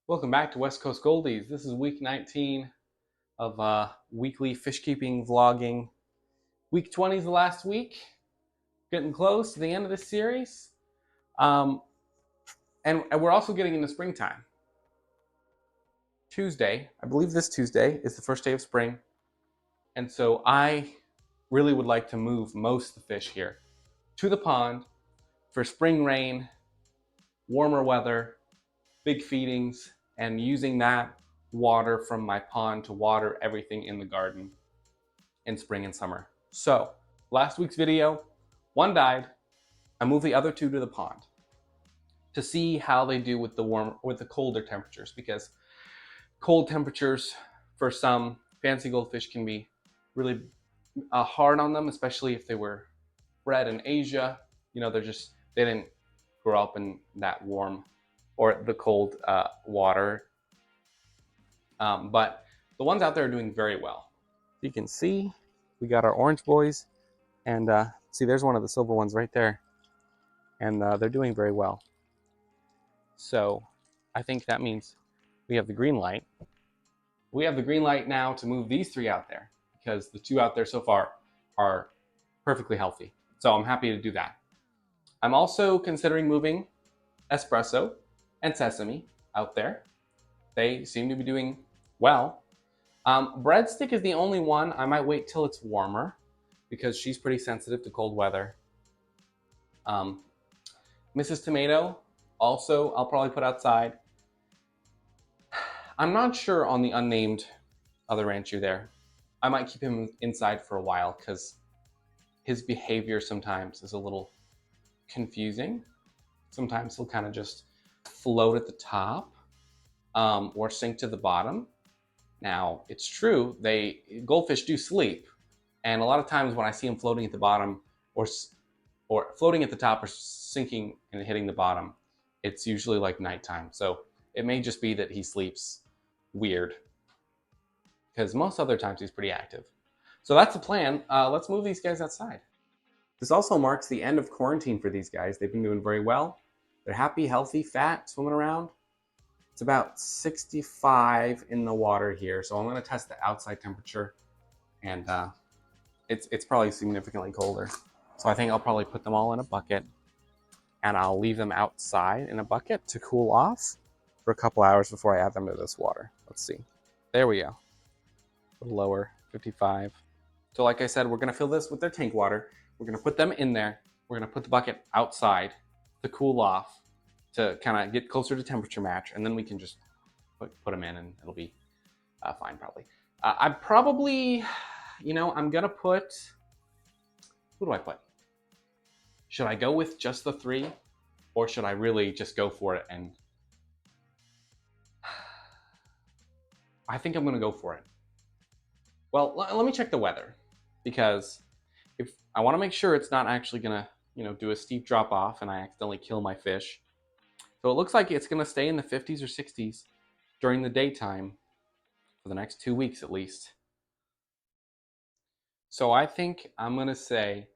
Welcome back to West Coast Goldies. This is week 19 of weekly fish keeping vlogging. Week 20 is the last week. Getting close to the end of this series. And we're also getting into springtime. Tuesday, I believe this Tuesday, is the first day of spring. And so I really would like to move most of the fish here to the pond for spring rain, warmer weather, big feedings, and using that water from my pond to water everything in the garden in spring and summer. So last week's video, one died. I moved the other two to the pond to see how they do with the colder temperatures, because cold temperatures for some fancy goldfish can be really hard on them, especially if they were bred in Asia. You know, they didn't grow up in that warm or the cold water. But the ones out there are doing very well. You can see we got our orange boys, and see, there's one of the silver ones right there, and they're doing very well. So I think that means we have the green light. We have the green light now to move these three out there, because the two out there so far are perfectly healthy. So I'm happy to do that. I'm also considering moving Espresso and Sesame out there. They seem to be doing well. Breadstick is the only one. I might wait till it's warmer because she's pretty sensitive to cold weather. Mrs. Tomato, also, I'll probably put outside. I'm not sure on the unnamed other rancher there. I might keep him inside for a while because his behavior sometimes is a little confusing. Sometimes he'll kind of just float at the top or sink to the bottom. Now, it's true, goldfish do sleep, and a lot of times when I see them floating at the bottom or floating at the top or sinking and hitting the bottom, it's usually like nighttime. So it may just be that he sleeps weird, because most other times he's pretty active. So that's the plan. Let's move these guys outside. This also marks the end of quarantine for these guys. They've been doing very well. They're happy, healthy, fat, swimming around. It's about 65 in the water here, so I'm going to test the outside temperature, and it's probably significantly colder. So I think I'll probably put them all in a bucket, and I'll leave them outside in a bucket to cool off for a couple hours before I add them to this water. Let's see. There we go. A little lower, 55. So like I said, we're going to fill this with their tank water. We're going to put them in there. We're going to put the bucket outside to cool off, to kind of get closer to temperature match, and then we can just put them in, and it'll be fine probably. I probably, I'm gonna put, who do I put? Should I go with just the three, or should I really just go for it? And I think I'm gonna go for it. Well, let me check the weather, because if I want to make sure it's not actually gonna, do a steep drop off and I accidentally kill my fish. So it looks like it's going to stay in the 50s or 60s during the daytime for the next 2 weeks at least. So I think I'm going to say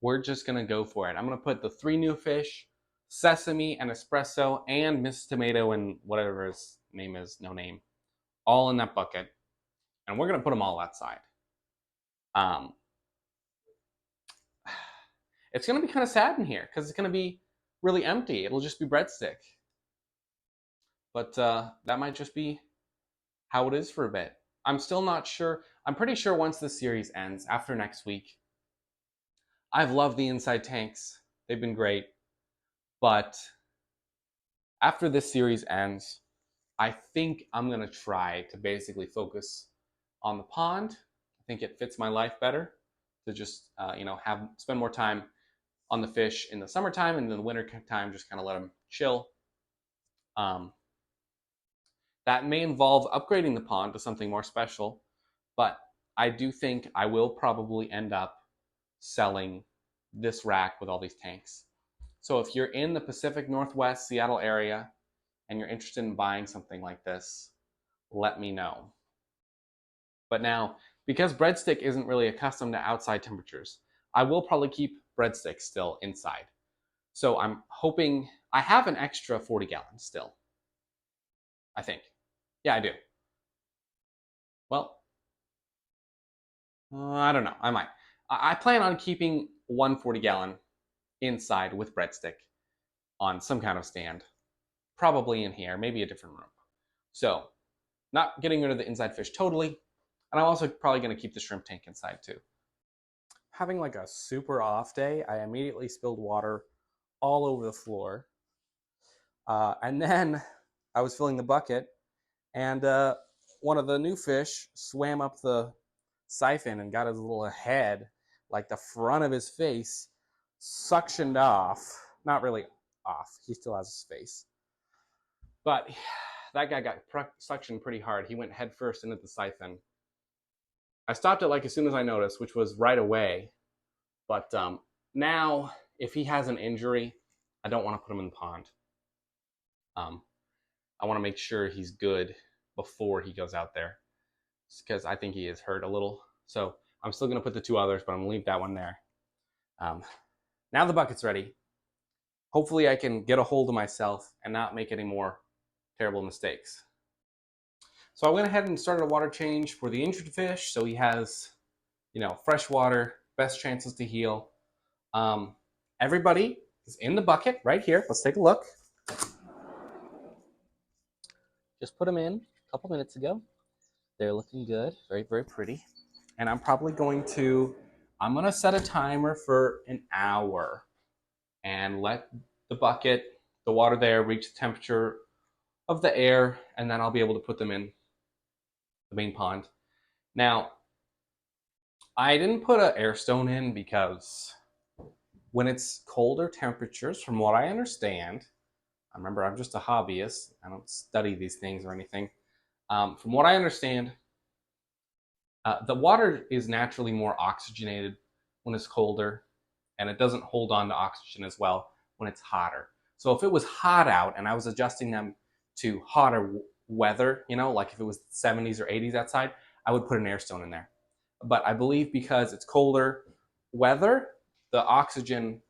we're just going to go for it. I'm going to put the three new fish, Sesame and Espresso and Miss Tomato and whatever his name is, no name, all in that bucket. And we're going to put them all outside. It's going to be kind of sad in here because it's going to be really empty. It'll just be breadstick. But that might just be how it is for a bit. I'm still not sure. I'm pretty sure once this series ends, after next week, I've loved the inside tanks. They've been great. But after this series ends, I think I'm going to try to basically focus on the pond. I think it fits my life better to just, spend more time on the fish in the summertime, and in the winter time, just kind of let them chill. That may involve upgrading the pond to something more special, but I do think I will probably end up selling this rack with all these tanks. So if you're in the Pacific Northwest, Seattle area, and you're interested in buying something like this, let me know. But now, because breadstick isn't really accustomed to outside temperatures, I will probably keep breadstick still inside. So I'm hoping I have an extra 40 gallons still. I think. Yeah, I do. Well, I don't know. I might. I plan on keeping one 40-gallon inside with breadstick on some kind of stand, probably in here, maybe a different room. So, not getting rid of the inside fish totally, and I'm also probably going to keep the shrimp tank inside too. Having like a super off day, I immediately spilled water all over the floor. And then I was filling the bucket, and one of the new fish swam up the siphon and got his little head, like the front of his face, suctioned off. Not really off, he still has his face. But that guy got suctioned pretty hard. He went headfirst into the siphon. I stopped it like as soon as I noticed, which was right away. But now, if he has an injury, I don't want to put him in the pond. I want to make sure he's good before he goes out there, because I think he is hurt a little. So I'm still going to put the two others, but I'm going to leave that one there. Now the bucket's ready. Hopefully I can get a hold of myself and not make any more terrible mistakes. So I went ahead and started a water change for the injured fish, so he has, fresh water, best chances to heal. Everybody is in the bucket right here. Let's take a look. Just put them in a couple minutes ago. They're looking good, very, very pretty. And I'm going to set a timer for an hour and let the bucket, the water there, reach the temperature of the air, and then I'll be able to put them in the main pond. Now, I didn't put an air stone in because when it's colder temperatures, from what I understand, remember I'm just a hobbyist, I don't study these things or anything. From what I understand, the water is naturally more oxygenated when it's colder, and it doesn't hold on to oxygen as well when it's hotter. So if it was hot out and I was adjusting them to hotter weather, like if it was 70s or 80s outside, I would put an air stone in there. But I believe because it's colder weather, the oxygen,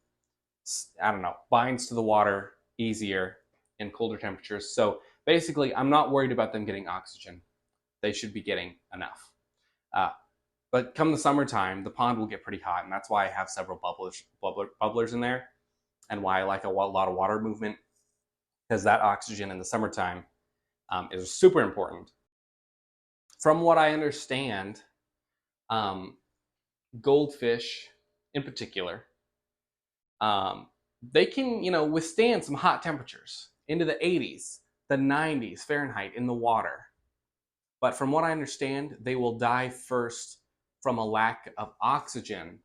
I don't know, binds to the water easier in colder temperatures. So basically, I'm not worried about them getting oxygen. They should be getting enough. But come the summertime, the pond will get pretty hot, and that's why I have several bubblers in there, and why I like a lot of water movement, because that oxygen in the summertime is super important. From what I understand, goldfish in particular, they can withstand some hot temperatures into the 80s, the 90s Fahrenheit in the water. But from what I understand, they will die first from a lack of oxygen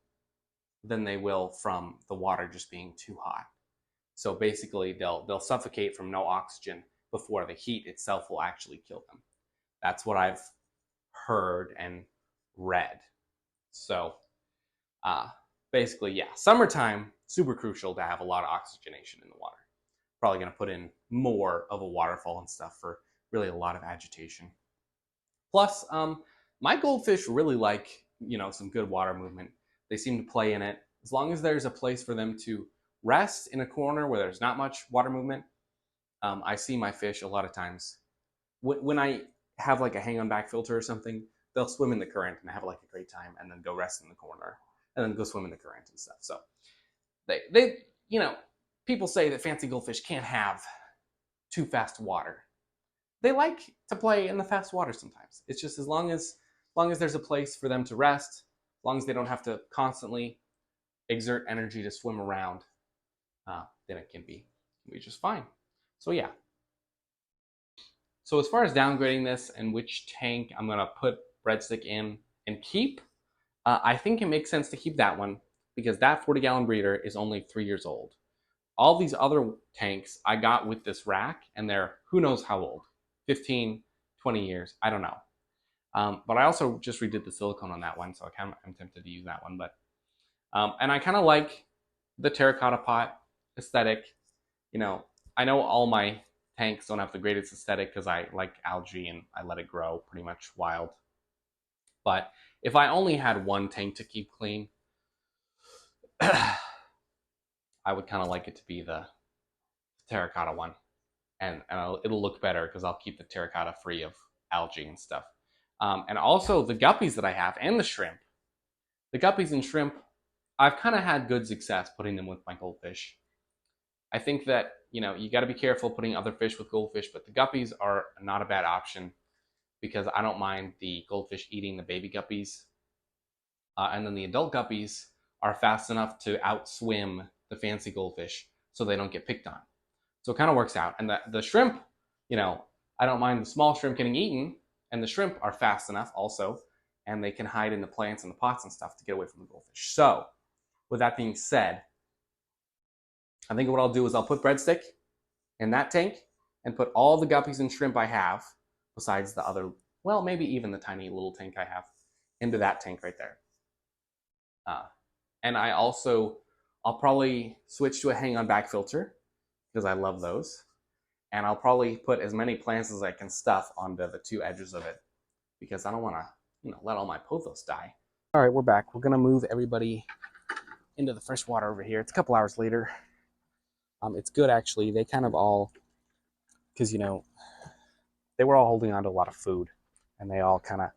than they will from the water just being too hot. So basically, they'll suffocate from no oxygen before the heat itself will actually kill them. That's what I've heard and read. So basically, yeah, summertime, super crucial to have a lot of oxygenation in the water. Probably going to put in more of a waterfall and stuff for really a lot of agitation. Plus, my goldfish really like, some good water movement. They seem to play in it. As long as there's a place for them to rest in a corner where there's not much water movement, I see my fish a lot of times. When I have like a hang on back filter or something, they'll swim in the current and have like a great time, and then go rest in the corner, and then go swim in the current and stuff. So they people say that fancy goldfish can't have too fast water. They like to play in the fast water sometimes. It's just as long as there's a place for them to rest, as long as they don't have to constantly exert energy to swim around, then it can be just fine. So yeah. So as far as downgrading this and which tank I'm gonna put breadstick in and keep, I think it makes sense to keep that one, because that 40-gallon breeder is only 3 years old. All these other tanks I got with this rack, and they're who knows how old, 15, 20 years, I don't know. But I also just redid the silicone on that one, so I'm tempted to use that one. But and I kind of like the terracotta pot aesthetic. I know all my tanks don't have the greatest aesthetic because I like algae and I let it grow pretty much wild. But if I only had one tank to keep clean, I would kind of like it to be the terracotta one. and it'll look better because I'll keep the terracotta free of algae and stuff. And also the guppies that I have and the shrimp. The guppies and shrimp, I've kind of had good success putting them with my goldfish. I think that, you got to be careful putting other fish with goldfish, but the guppies are not a bad option because I don't mind the goldfish eating the baby guppies. And then the adult guppies are fast enough to outswim the fancy goldfish so they don't get picked on. So it kind of works out. And the shrimp, you know, I don't mind the small shrimp getting eaten, and the shrimp are fast enough also, and they can hide in the plants and the pots and stuff to get away from the goldfish. So, with that being said, I think what I'll do is I'll put breadstick in that tank and put all the guppies and shrimp I have, besides the other, well, maybe even the tiny little tank I have, into that tank right there. And I'll probably switch to a hang on back filter because I love those. And I'll probably put as many plants as I can stuff onto the two edges of it because I don't want to, let all my pothos die. All right, we're back. We're gonna move everybody into the fresh water over here. It's a couple hours later. It's good actually. They kind of all, because they were all holding on to a lot of food, and they all kind of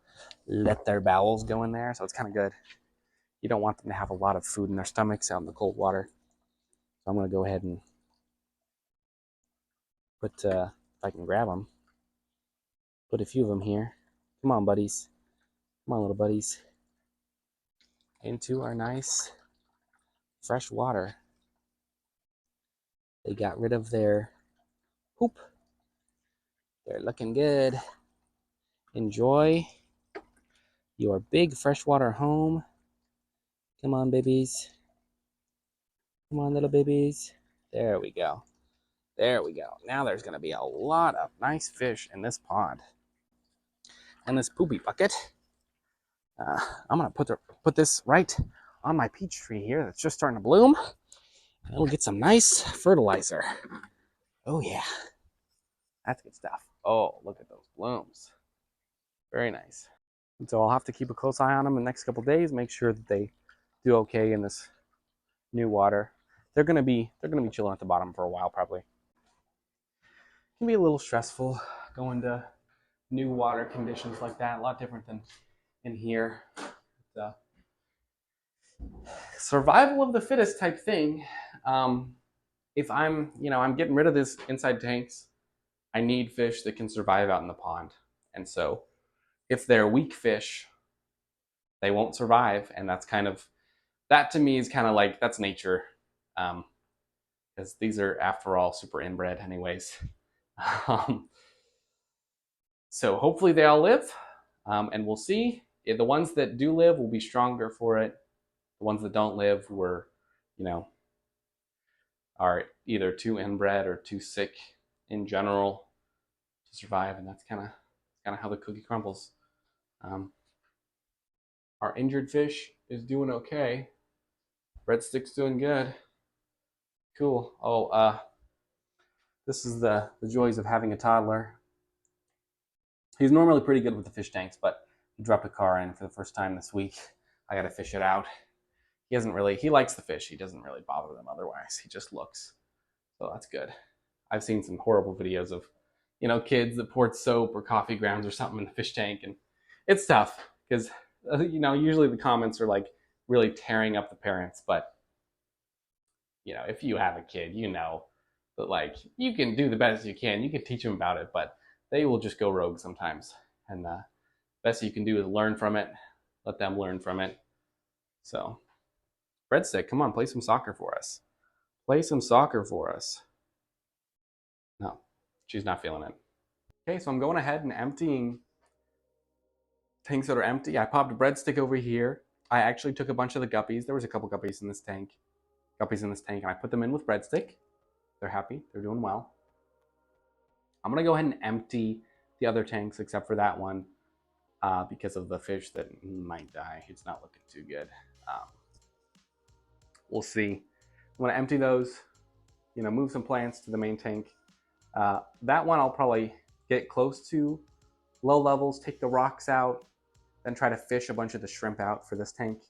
let their bowels go in there, so it's kind of good. You don't want them to have a lot of food in their stomachs out in the cold water. So I'm gonna go ahead and put, if I can grab them, put a few of them here. Come on, buddies. Come on, little buddies. Into our nice fresh water. They got rid of their poop. They're looking good. Enjoy your big freshwater home. Come on, babies. Come on, little babies. There we go. There we go. Now there's going to be a lot of nice fish in this pond. And this poopy bucket. I'm going to put this right on my peach tree here that's just starting to bloom. And it'll get some nice fertilizer. Oh, yeah. That's good stuff. Oh, look at those blooms. Very nice. And so I'll have to keep a close eye on them in the next couple days, make sure that they do okay in this new water. They're gonna be chilling at the bottom for a while probably. It can be a little stressful going to new water conditions like that. A lot different than in here. But, survival of the fittest type thing. If I'm getting rid of this inside tanks, I need fish that can survive out in the pond. And so if they're weak fish, they won't survive. And that to me is kind of like, that's nature. Because these are, after all, super inbred anyways. So hopefully they all live, and we'll see. The ones that do live will be stronger for it. The ones that don't live are either too inbred or too sick in general to survive, and that's kind of how the cookie crumbles. Our injured fish is doing okay. Breadstick's doing good. Cool. Oh, this is the joys of having a toddler. He's normally pretty good with the fish tanks, but he dropped a car in for the first time this week. I got to fish it out. He likes the fish. He doesn't really bother them otherwise. He just looks. So that's good. I've seen some horrible videos of, kids that poured soap or coffee grounds or something in the fish tank. And it's tough because, usually the comments are like really tearing up the parents. But, if you have a kid, but like you can do the best you can. You can teach them about it, but they will just go rogue sometimes. And the best you can do is learn from it. Let them learn from it. So, Breadstick, come on, play some soccer for us. Play some soccer for us. No, she's not feeling it. Okay, so I'm going ahead and emptying tanks that are empty. I popped a breadstick over here. I actually took a bunch of the guppies. There was a couple guppies in this tank. And I put them in with breadstick. They're happy. They're doing well. I'm going to go ahead and empty the other tanks except for that one because of the fish that might die. It's not looking too good. We'll see. I'm going to empty those, move some plants to the main tank. That one I'll probably get close to low levels, take the rocks out, then try to fish a bunch of the shrimp out for this tank.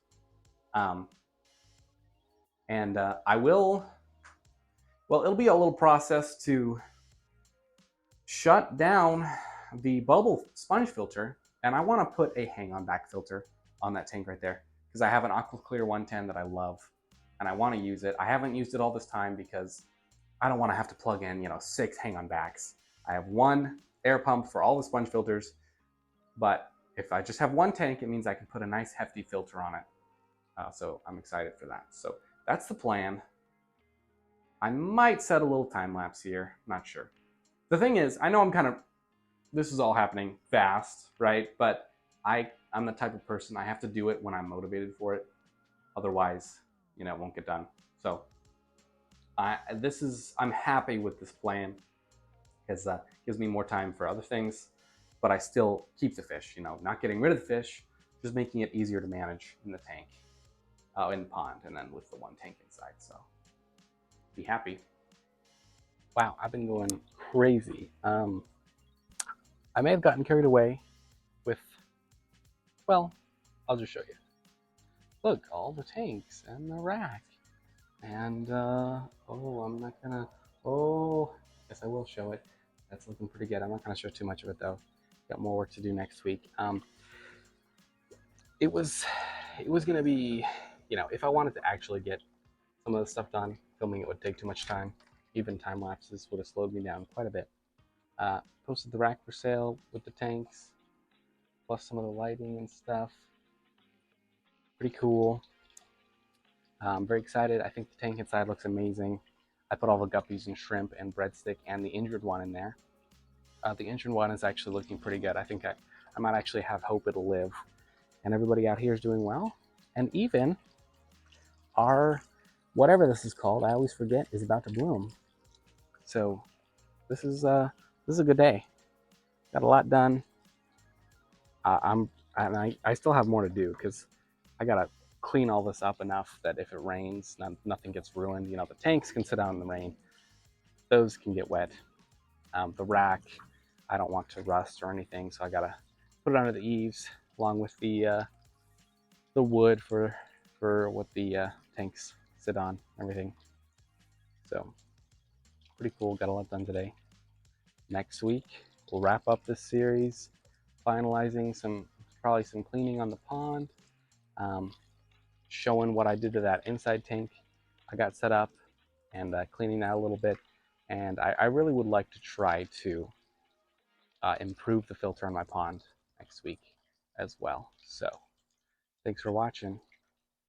I will, well, it'll be a little process to shut down the bubble sponge filter, and I want to put a hang on back filter on that tank right there because I have an aqua clear 110 that I love and I want to use it. I haven't used it all this time because I don't want to have to plug in 6 hang on backs. I have one air pump for all the sponge filters, but if I just have one tank, it means I can put a nice hefty filter on it. So I'm excited for that. So that's the plan. I might set a little time lapse here, not sure. The thing is, I know this is all happening fast, right? But I'm the type of person, I have to do it when I'm motivated for it. Otherwise, it won't get done. So I'm happy with this plan because it gives me more time for other things, but I still keep the fish, not getting rid of the fish, just making it easier to manage in the tank, in the pond, and then with the one tank inside. So be happy. Wow, I've been going crazy. I may have gotten carried away with, well, I'll just show you. Look, all the tanks and the rack. And, I'm not gonna, yes, I will show it. That's looking pretty good. I'm not gonna show too much of it though. Got more work to do next week. It was gonna be, if I wanted to actually get some of the stuff done, filming it would take too much time. Even time lapses would have slowed me down quite a bit. Posted the rack for sale with the tanks, plus some of the lighting and stuff. Pretty cool. I'm very excited. I think the tank inside looks amazing. I put all the guppies and shrimp and breadstick and the injured one in there. The injured one is actually looking pretty good. I think I might actually have hope it'll live. And everybody out here is doing well. And even our, whatever this is called, I always forget, is about to bloom. So this is a good day. Got a lot done. I still have more to do because I gotta clean all this up enough that if it rains, nothing gets ruined. The tanks can sit out in the rain; those can get wet. The rack, I don't want to rust or anything, so I gotta put it under the eaves along with the wood for what the tanks sit on, everything. So pretty cool. Got a lot done today. Next week we'll wrap up this series, finalizing probably some cleaning on the pond, showing what I did to that inside tank I got set up, and cleaning that a little bit. And I really would like to try to improve the filter on my pond next week as well. So thanks for watching.